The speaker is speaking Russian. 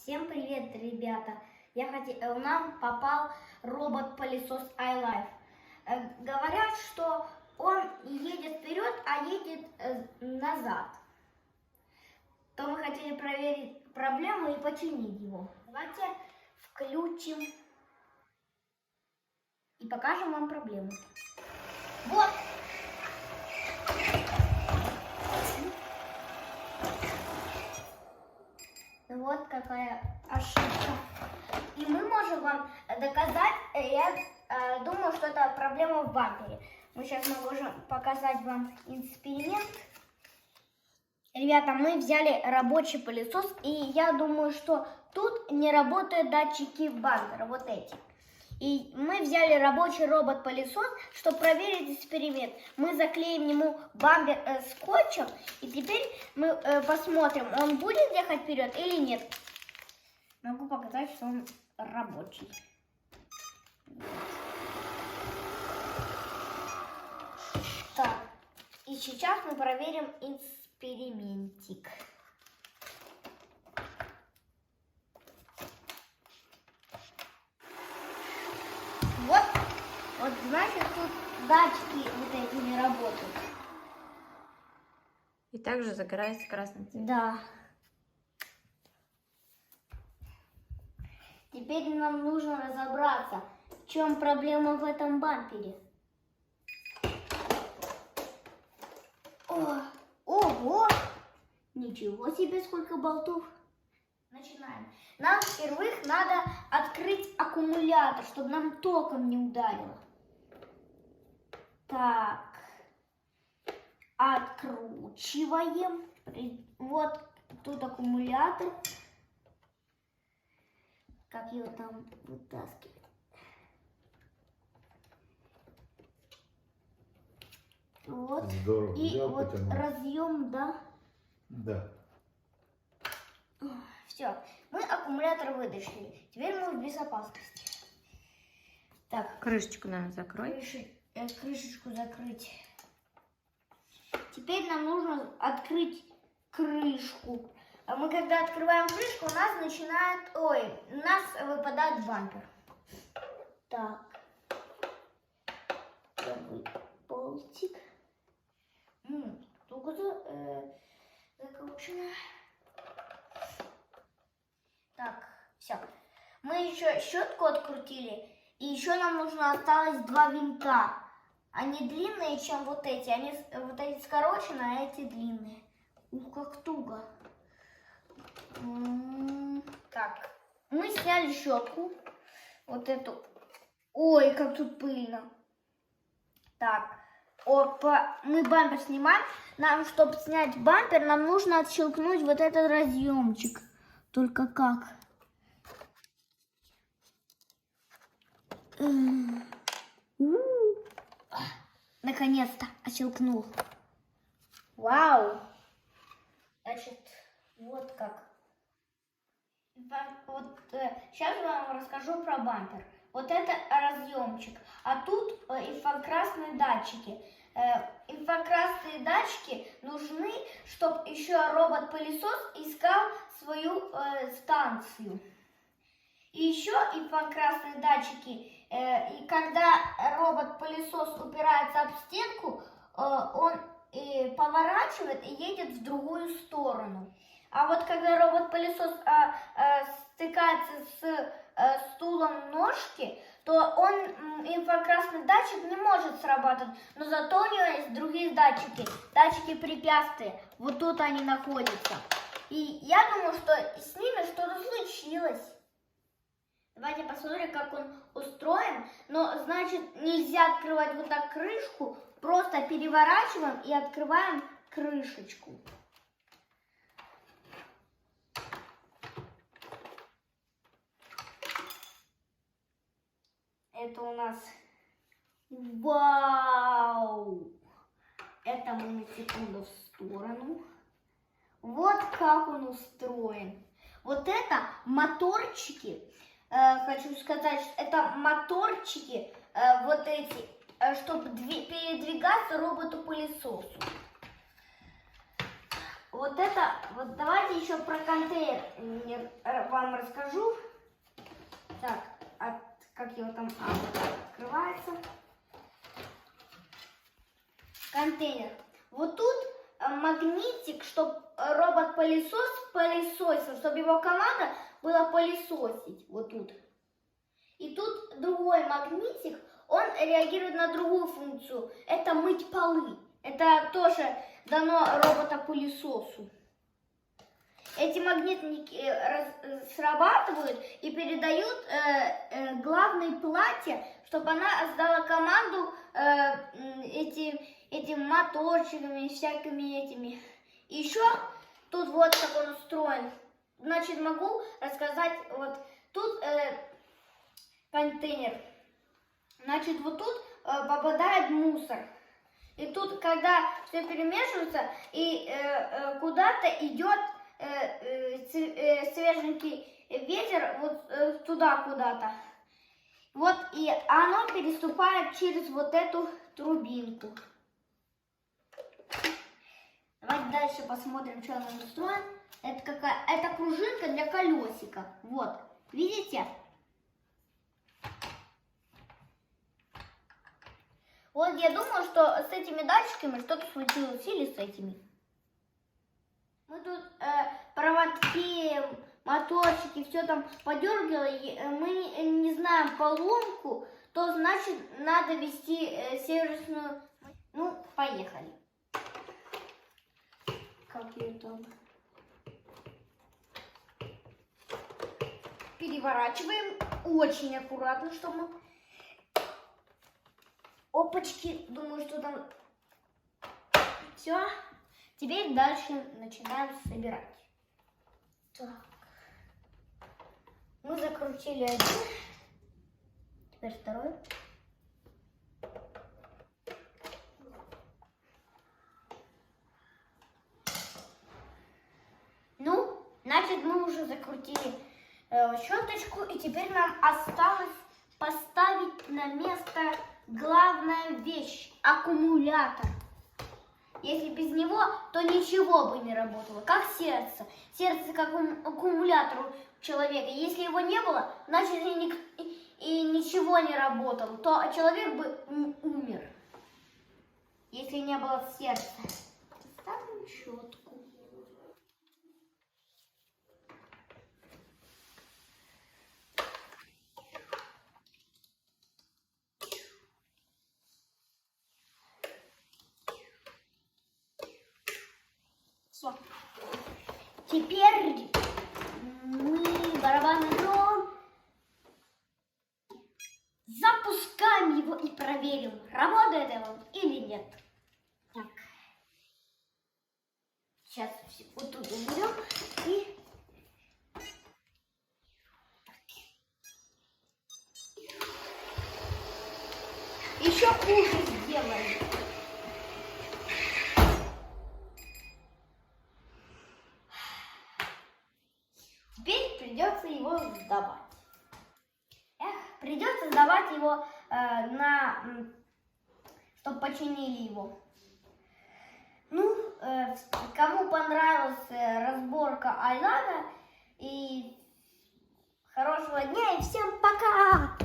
Всем привет, ребята! Нам попал робот-пылесос iLife. Говорят, что он едет вперед, а едет назад. То мы хотели проверить проблему и починить его. Давайте включим и покажем вам проблему. Вот! Вот какая ошибка. И мы можем вам доказать, я думаю, что это проблема в бампере. Мы сейчас можем показать вам эксперимент. Ребята, мы взяли рабочий пылесос, и я думаю, что тут не работают датчики бампера, вот эти. И мы взяли рабочий робот-пылесос, чтобы проверить эксперимент. Мы заклеим ему бампер скотчем, и теперь мы посмотрим, он будет ехать вперед или нет. Могу показать, что он рабочий. Так, и сейчас мы проверим экспериментик. Вот значит, тут датчики вот эти не работают. И также загорается красный цвет. Да. Теперь нам нужно разобраться, в чем проблема в этом бампере. Ого! Ничего себе, сколько болтов. Начинаем. Нам впервых надо открыть аккумулятор, чтобы нам током не ударило. Так. Откручиваем. Вот тут аккумулятор. Как его там вытаскивать? Вот. Здорово. И Взял, вот потянул. разъем, да? Да. Все, мы аккумулятор вытащили. Теперь мы в безопасности. Так, Крышечку надо закрой. крышечку закрыть. Теперь нам нужно открыть крышку. А мы когда открываем крышку, у нас выпадает бампер. Так. Первый болтик. Туго закручено. Так, все. Мы еще щетку открутили. И еще нам нужно осталось два винта. Они длинные, чем вот эти. Вот эти скорочены, а эти длинные. Ух, как туго. Так, мы сняли щетку. Вот эту. Ой, как тут пыльно. Так, мы бампер снимаем. Чтобы снять бампер, нам нужно отщелкнуть вот этот разъемчик. Только как? Наконец-то отщелкнул. Вау! Значит, вот как. Сейчас я вам расскажу про бампер. Вот это разъемчик, а тут инфракрасные датчики. Инфракрасные датчики нужны, чтобы еще робот-пылесос искал свою станцию. И еще инфракрасные датчики, и когда робот-пылесос упирается об стенку, он поворачивает и едет в другую сторону. А вот когда робот-пылесос стыкается с стулом ножки, то инфракрасный датчик не может срабатывать, но зато у него есть другие датчики, датчики препятствия. Вот тут они находятся. И я думаю, что с ними что-то случилось. Давайте посмотрим, как он устроен. Но, значит, нельзя открывать вот так крышку, просто переворачиваем и открываем крышечку. Это у нас... Вау! Это мы на секунду в сторону. Вот как он устроен. Вот это моторчики. Хочу сказать, что это моторчики вот эти, чтобы передвигаться роботу-пылесосу. вот это, вот давайте еще про контейнер вам расскажу. Так, как его там открывается. Контейнер. Вот тут магнитик, чтобы робот-пылесос пылесосил, чтобы его команда была пылесосить. Вот тут. И тут другой магнитик, он реагирует на другую функцию. Это мыть полы. Это тоже дано робота-пылесосу. Эти магнитники срабатывают и передают главной плате, чтобы она сдала команду этим моторчиками, всякими этими. И еще тут вот как он устроен. Значит, могу рассказать, вот тут контейнер. Значит, вот тут попадает мусор. И тут, когда все перемешивается, и куда-то идет свеженький ветер вот туда куда-то. Вот, и оно переступает через вот эту трубинку. Давайте дальше посмотрим, что она устроена. Это пружинка для колесика. Вот, видите? Вот я думаю, что с этими датчиками что-то случилось, или с этими. Мы тут проводки, моторчики, все там подергали, мы не знаем поломку, то значит надо вести сервисную. Ну, поехали. Как ее там? Переворачиваем очень аккуратно, чтобы мы... Опачки, думаю, что там все. Теперь дальше начинаем собирать. Так. Мы закрутили один. Теперь второй. Ну, значит, мы уже закрутили щеточку. И теперь нам осталось поставить на место главная вещь – аккумулятор. Если без него, то ничего бы не работало. Как сердце. Сердце как аккумулятор у человека. Если его не было, значит и ничего не работало. То человек бы умер. Если не было сердца. Ставим щетку. Все. Теперь мы барабанный дрон запускаем его и проверим, работает он или нет. Так. Сейчас вот тут уберем и... Еще хуже сделаем. Теперь придется его сдавать. Придется сдавать его чтобы починили его. Ну, кому понравилась разборка Айдана, и хорошего дня, и всем пока!